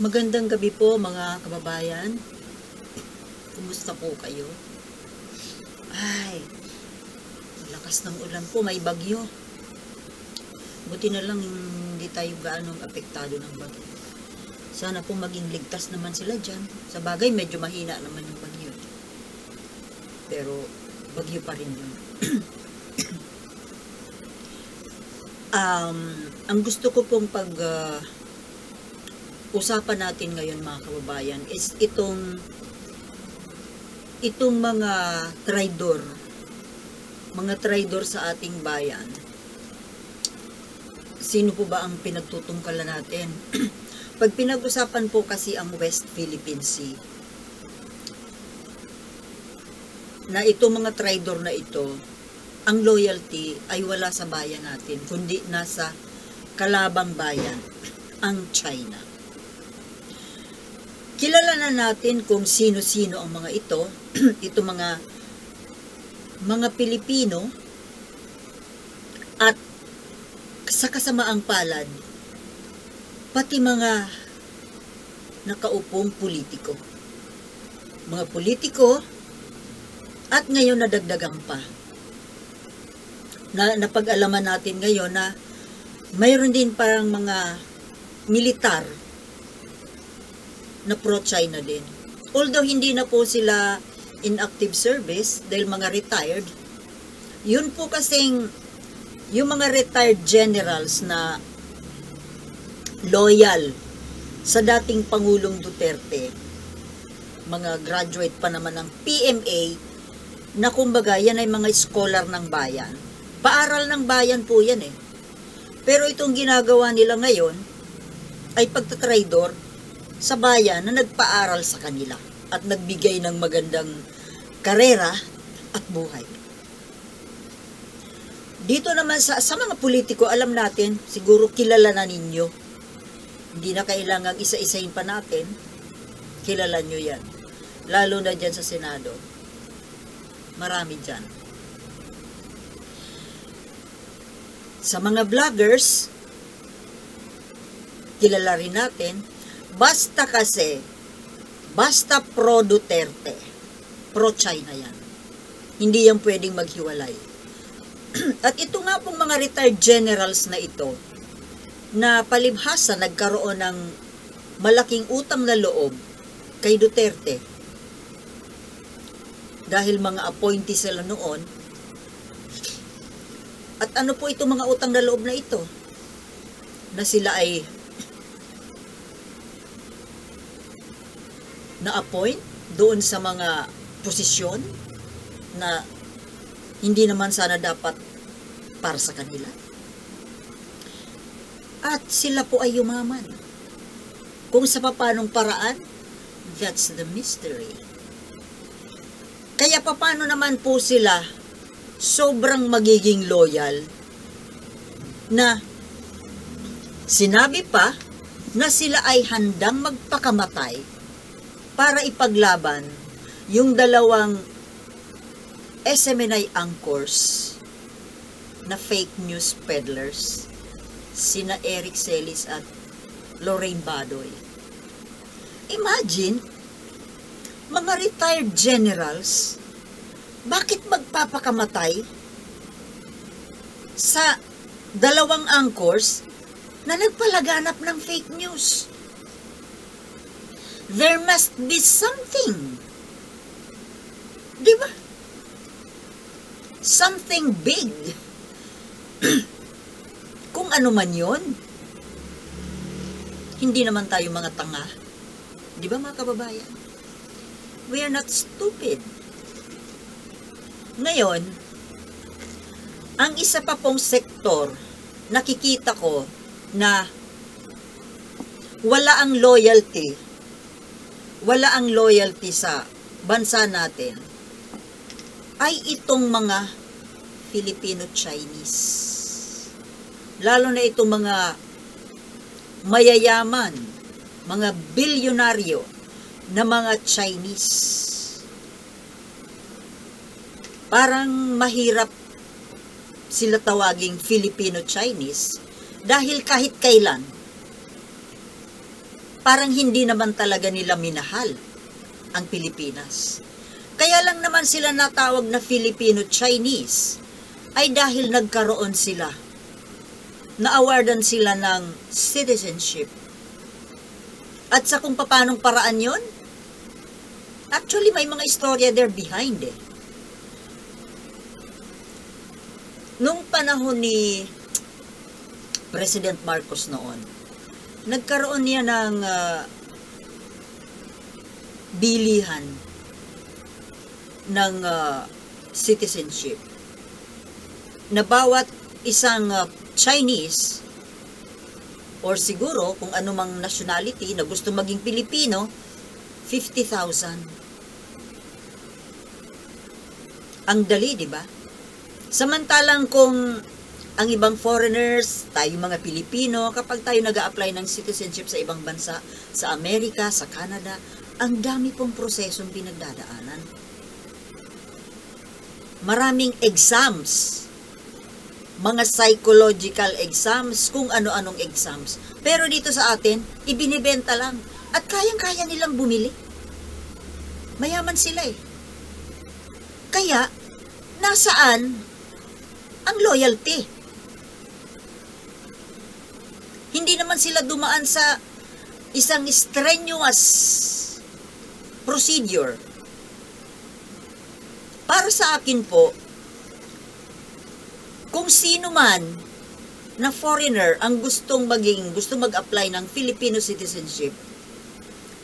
Magandang gabi po mga kababayan. Kumusta po kayo? Ay, lakas ng ulan po, may bagyo. Buti na lang hindi tayo gaanong apektado ng bagyo. Sana po maging ligtas naman sila dyan. Sa bagay, medyo mahina naman yung bagyo. Pero bagyo pa rin yun. Ang gusto ko pong usapan natin ngayon mga kababayan is itong mga traidor sa ating bayan. Sino po ba ang pinagtutungkalan natin? Pag pinag-usapan po kasi ang West Philippine Sea, na itong mga traidor na ito, ang loyalty ay wala sa bayan natin, kundi nasa kalabang bayan, ang China. Kilala na natin kung sino-sino ang mga ito, ito mga Pilipino, at sa kasamaang palad, pati mga nakaupong politiko. Mga politiko, at ngayon nadagdagan pa. Napag-alaman natin ngayon na mayroon din parang mga militar na pro-China din. Although hindi na po sila in active service dahil mga retired, yun po kasing yung mga retired generals na loyal sa dating Pangulong Duterte, mga graduate pa naman ng PMA, na kumbaga yan ay mga scholar ng bayan. Paaral ng bayan po yan eh. Pero itong ginagawa nila ngayon ay pagtatraidor sa bayan na nagpaaral sa kanila at nagbigay ng magandang karera at buhay. Dito naman sa mga politiko, alam natin, siguro kilala na ninyo. Hindi na kailangang isa-isahin pa natin. Kilala nyo yan. Lalo na dyan sa Senado. Marami dyan. Sa mga vloggers, kilala rin natin, basta pro Duterte, pro China yan. Hindi yan pwedeng maghiwalay. At ito nga pong mga retired generals na ito, na palibhasa nagkaroon ng malaking utang na loob kay Duterte. Dahil mga appointee sila noon. At ano po itong mga utang na loob na ito? Na sila ay na-appoint doon sa mga posisyon na hindi naman sana dapat para sa kanila. At sila po ay yumaman. Kung sa papanong paraan, that's the mystery. Kaya paano naman po sila sobrang magiging loyal na sinabi pa na sila ay handang magpakamatay para ipaglaban yung dalawang SMNI anchors na fake news peddlers, sina Eric Celis at Lorraine Badoy. Imagine, mga retired generals, bakit magpapakamatay sa dalawang anchors na nagpalaganap ng fake news? There must be something. Di ba? Something big. Kung ano man yon, hindi naman tayo mga tanga. Di ba mga kababayan? We are not stupid. Ngayon, ang isa pa pong sektor, nakikita ko na wala ang loyalty sa bansa natin, ay itong mga Filipino-Chinese. Lalo na itong mga mayayaman, mga bilyonaryo na mga Chinese. Parang mahirap sila tawaging Filipino-Chinese dahil kahit kailan parang hindi naman talaga nila minahal ang Pilipinas. Kaya lang naman sila natawag na Filipino-Chinese ay dahil nagkaroon sila, na-awardan sila ng citizenship. At sa kung paanong paraan yon, actually may mga istorya there behind eh. Nung panahon ni President Marcos noon, nagkaroon niya ng bilihan ng citizenship na bawat isang Chinese or siguro kung anumang nationality na gusto maging Pilipino, 50,000. Ang dali, di ba? Samantalang kung ang ibang foreigners, tayo mga Pilipino, kapag tayo nag-a-apply ng citizenship sa ibang bansa, sa Amerika, sa Canada, ang dami pong prosesong pinagdadaanan. Maraming exams, mga psychological exams, kung ano-anong exams. Pero dito sa atin, ibinibenta lang. At kayang-kaya nilang bumili. Mayaman sila eh. Kaya, nasaan ang loyalty? Hindi naman sila dumaan sa isang strenuous procedure. Para sa akin po, kung sino man na foreigner ang gusto mag-apply ng Filipino citizenship,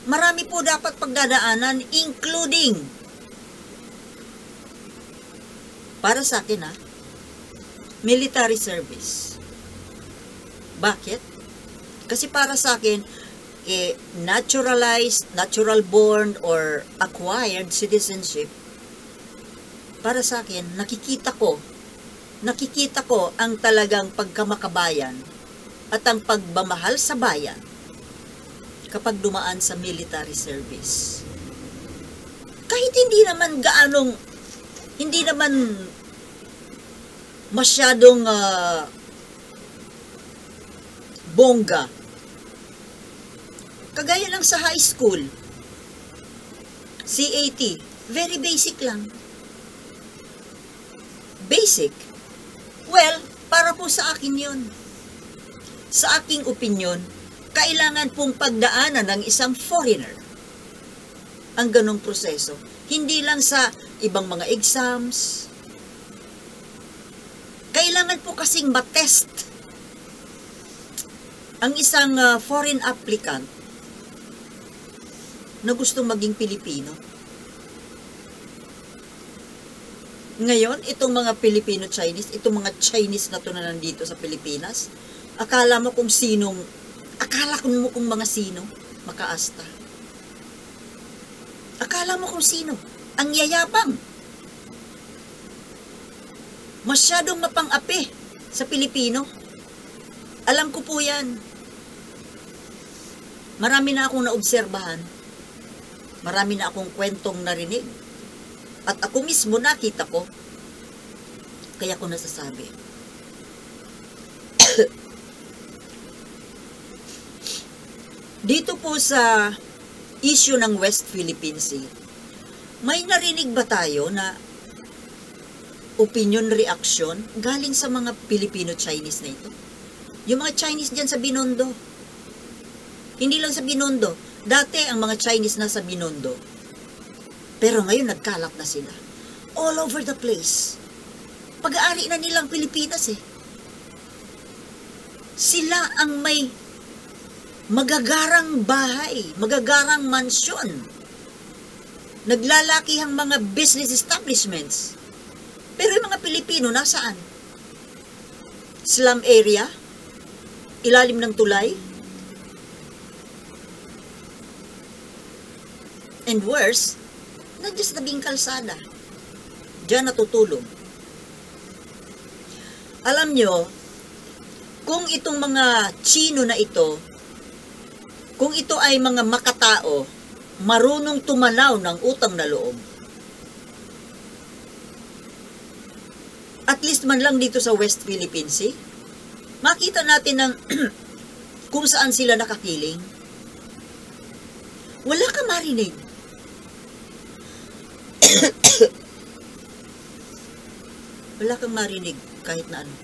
marami po dapat pagdadaanan, including, para sa akin military service. Bakit? Kasi para sa akin, naturalized, natural born, or acquired citizenship, para sa akin, nakikita ko ang talagang pagkamakabayan at ang pagmamahal sa bayan kapag dumaan sa military service. Kahit hindi naman masyadong bongga. Kagaya lang sa high school, CAT, very basic lang. Basic. Well, para po sa akin yun. Sa aking opinion, kailangan pong pagdaanan ng isang foreigner ang ganong proseso. Hindi lang sa ibang mga exams. Kailangan po kasing matest ang isang foreign applicant na gustong maging Pilipino. Ngayon, itong mga Filipino-Chinese, itong mga Chinese na to na nandito sa Pilipinas, akala mo kung mga sino makaasta. Akala mo kung sino. Ang yayabang. Masyadong mapang-api sa Pilipino. Alam ko po yan. Marami na akong naobserbahan. Marami na akong kwentong narinig. At ako mismo nakita ko. Kaya ko nasasabi. Dito po sa issue ng West Philippine Sea, may narinig ba tayo na opinion reaction galing sa mga Filipino-Chinese na ito? Yung mga Chinese dyan sa Binondo. Hindi lang sa Binondo. Dati ang mga Chinese na sa Binondo. Pero ngayon nagkalap na sila. All over the place. Pag-aari na nilang Pilipinas eh. Sila ang may magagarang bahay, magagarang mansyon. Naglalakihang mga business establishments. Pero yung mga Pilipino nasaan? Slum area? Ilalim ng tulay? And worse, nandiyan sa tabing kalsada. Diyan natutulog. Alam nyo, kung itong mga Chino na ito, kung ito ay mga makatao, marunong tumanaw ng utang na loob, at least man lang dito sa West Philippine Sea, makita natin ng kung saan sila nakakiling. Wala kang marinig. Wala kang marinig kahit na ano.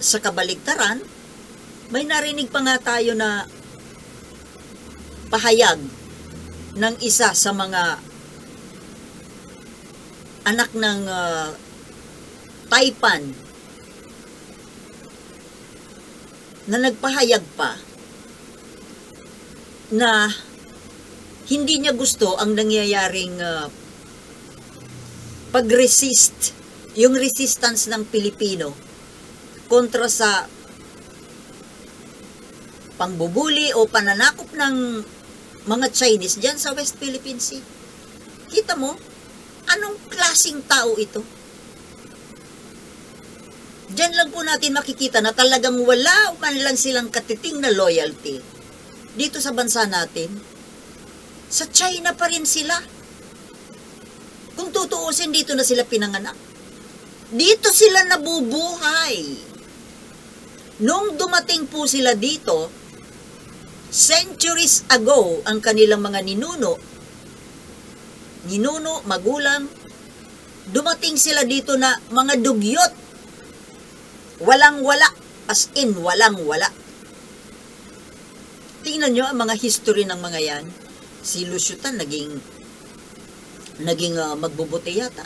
Sa kabaligtaran, may narinig pa nga tayo na pahayag ng isa sa mga anak ng Taipan na nagpahayag pa na hindi niya gusto ang nangyayaring pag-resist, yung resistance ng Pilipino kontra sa pangbubuli o pananakop ng mga Chinese dyan sa West Philippine Sea. Kita mo, anong klaseng tao ito? Diyan lang po natin makikita na talagang wala man lang silang katiting na loyalty dito sa bansa natin. Sa China pa rin sila. Kung tutuusin, dito na sila pinanganak. Dito sila nabubuhay. Nung dumating po sila dito, centuries ago, ang kanilang mga ninuno, magulang, dumating sila dito na mga dugyot. Walang-wala. As in, walang-wala. Tingnan nyo ang mga history ng mga yan. Si Lusyutan naging magbubote yata.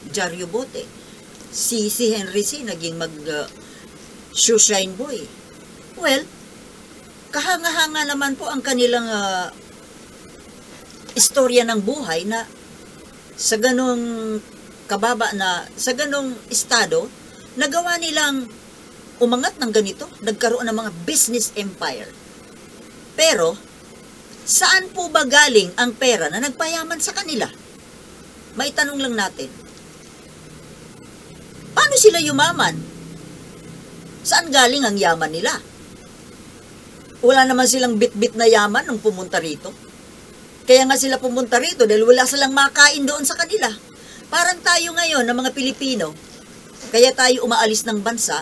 Jaryo Bote. Si Henry C. naging shoeshine boy. Well, kahanga-hanga naman po ang kanilang istorya ng buhay na sa ganong kababa na, sa ganong estado, nagawa nilang umangat ng ganito, nagkaroon ng mga business empire. Pero, saan po ba galing ang pera na nagpayaman sa kanila? May tanong lang natin. Paano sila yumaman? Saan galing ang yaman nila? Wala naman silang bit-bit na yaman nung pumunta rito. Kaya nga sila pumunta rito dahil wala silang makain doon sa kanila. Parang tayo ngayon ng mga Pilipino, kaya tayo umaalis ng bansa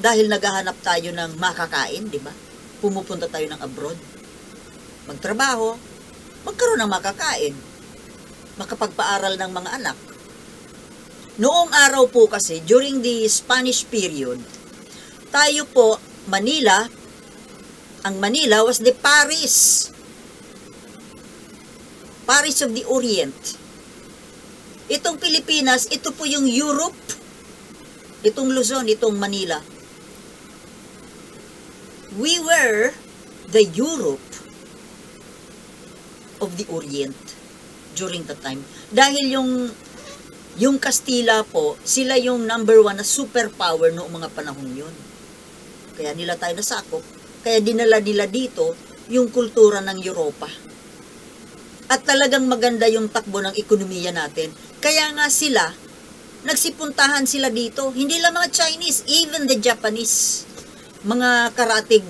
dahil naghahanap tayo ng makakain, di ba? Pumupunta tayo ng abroad. Magtrabaho, magkaroon ng makakain. Makapagpaaral ng mga anak. Noong araw po kasi, during the Spanish period, tayo po, Manila, ang Manila was the Paris. Paris of the Orient. Itong Pilipinas, ito po yung Europe. Itong Luzon, itong Manila. We were the Europe of the Orient during that time. Dahil yung Kastila po, sila yung number 1 na superpower noong mga panahon yun. Kaya nila tayo nasakop. Kaya dinala nila dito yung kultura ng Europa. At talagang maganda yung takbo ng ekonomiya natin. Kaya nga sila, nagsipuntahan sila dito. Hindi lang mga Chinese, even the Japanese. Mga karatig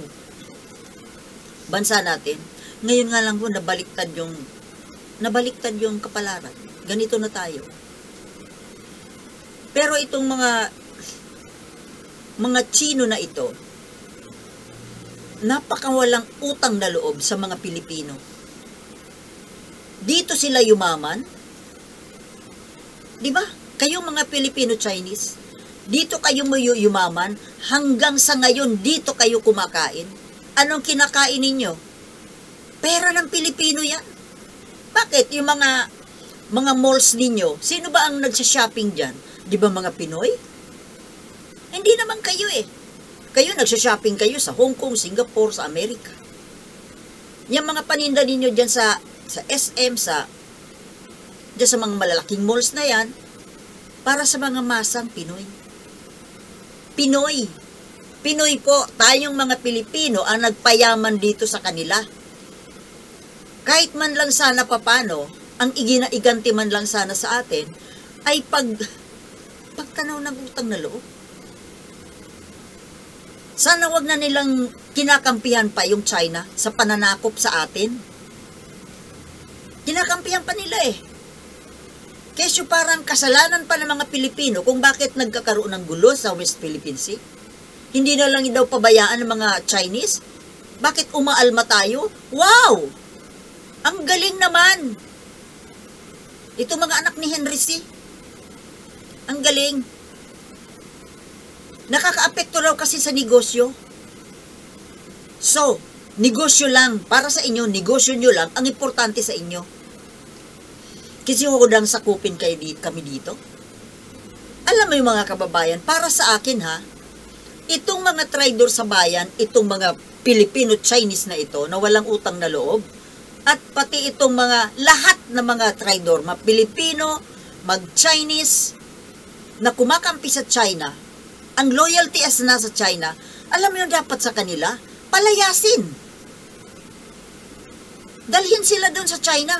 bansa natin. Ngayon nga lang po, nabaliktad yung kapalaran. Ganito na tayo. Pero itong mga Chino na ito, napakawalang utang na loob sa mga Pilipino. Dito sila yumaman. Di ba? Kayong mga Filipino-Chinese, dito kayo yumaman, hanggang sa ngayon dito kayo kumakain. Anong kinakain ninyo? Pera ng Pilipino yan. Bakit? Yung mga malls ninyo, sino ba ang nagsha-shopping dyan? Di ba mga Pinoy? Hindi naman kayo eh. Kayo nagsha-shopping kayo sa Hong Kong, Singapore, sa Amerika. Yung mga paninda ninyo dyan sa SM, dyan sa mga malalaking malls na yan, para sa mga masang Pinoy. Pinoy po, tayong mga Pilipino ang nagpayaman dito sa kanila. Kahit man lang sana papano, ang iganti man lang sana sa atin, ay pagtanaw ng utang na loob. Sana wag na nilang kinakampihan pa yung China sa pananakop sa atin. Kinakampihan pa nila eh. Kesyo parang kasalanan pa ng mga Pilipino kung bakit nagkakaroon ng gulo sa West Philippine Sea. Hindi na lang daw pabayaan ng mga Chinese? Bakit umaalma tayo? Wow! Ang galing naman! Ito mga anak ni Henry C. Ang galing. Nakakaapekto raw kasi sa negosyo. So, negosyo lang. Para sa inyo, negosyo nyo lang. Ang importante sa inyo. Kasi hudang sakupin kami dito. Alam mo yung mga kababayan, para sa akin ha, itong mga traidor sa bayan, itong mga Filipino-Chinese na ito, na walang utang na loob, at pati itong mga, lahat ng mga traidor, mga Pilipino, mag-Chinese, na kumakampi sa China, ang loyalty as nasa China, alam mo yung dapat sa kanila, palayasin. Dalhin sila doon sa China.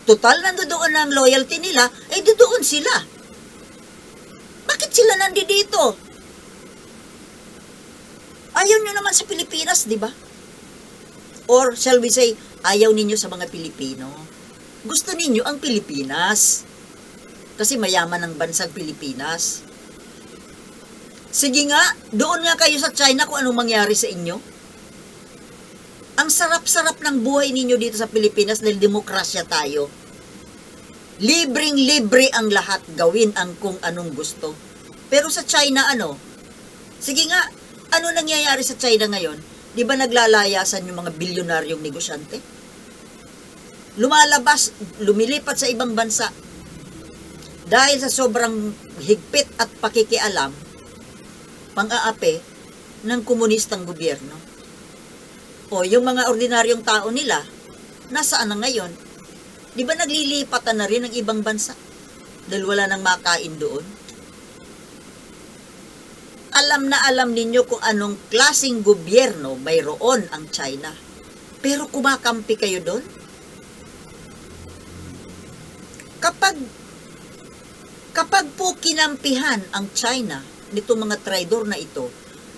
Total, nandoon ang loyalty nila, eh doon sila. Bakit sila nandito? Ayaw nyo naman sa Pilipinas, di ba? Or shall we say, ayaw ninyo sa mga Pilipino. Gusto ninyo ang Pilipinas. Kasi mayaman ang bansang Pilipinas. Sige nga, doon nga kayo sa China kung anong mangyari sa inyo. Ang sarap-sarap ng buhay ninyo dito sa Pilipinas dahil demokrasya tayo. Libreng-libre ang lahat, gawin ang kung anong gusto. Pero sa China, ano? Sige nga, ano nangyayari sa China ngayon? Di ba naglalayasan yung mga bilyonaryong negosyante? Lumalabas, lumilipat sa ibang bansa. Dahil sa sobrang higpit at pakikialam, pang-aapi ng komunistang gobyerno. O yung mga ordinaryong tao nila, nasaan na ngayon? Di ba naglilipatan na rin ng ibang bansa? Dahil wala nang makain doon. Alam na alam ninyo kung anong klaseng gobyerno mayroon ang China. Pero kumakampi kayo doon? Kapag po kinampihan ang China nito mga traidor na ito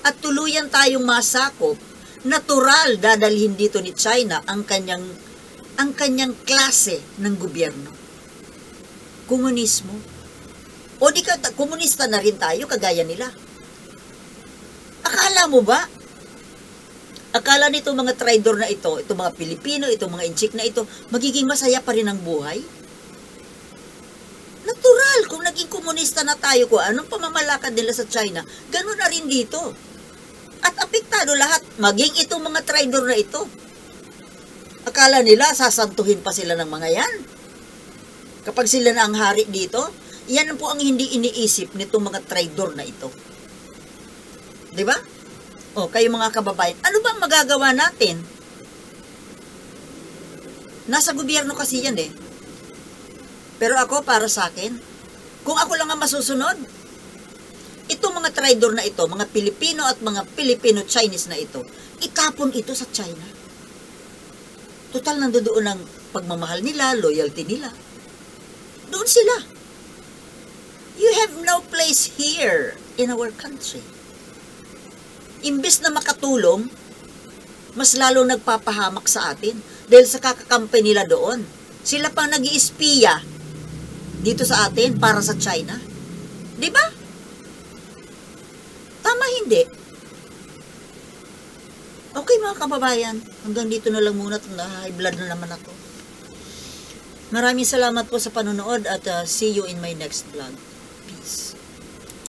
at tuluyan tayong masakop, natural dadalhin dito ni China ang kanyang klase ng gobyerno. Komunismo. O di ka, komunista na rin tayo kagaya nila. Akala mo ba? Akala nito mga traidor na ito, itong mga Pilipino, itong mga inchik na ito, magiging masaya pa rin ang buhay? Natural, kung naging komunista na tayo, kung anong pamamalakad nila sa China, gano'n na rin dito. At apektado lahat, maging itong mga traidor na ito. Akala nila, sasantuhin pa sila ng mga yan. Kapag sila na ang hari dito, yan po ang hindi iniisip nitong mga traidor na ito. Diba? O, kayo mga kababayan, ano bang magagawa natin? Nasa gobyerno kasi yan eh. Pero ako, para sa akin, kung ako lang ang masusunod, itong mga traidor na ito, mga Pilipino at mga Filipino-Chinese na ito, itapon ito sa China. Total, nandoon ang pagmamahal nila, loyalty nila. Doon sila. You have no place here in our country. Imbes na makatulong, mas lalo nagpapahamak sa atin dahil sa kakakampi nila doon. Sila pang nag-iispiya dito sa atin para sa China. Di ba? Tama hindi? Okay mga kababayan, hanggang dito na lang muna. High blood na naman ako. Maraming salamat po sa panonood at see you in my next vlog. Peace.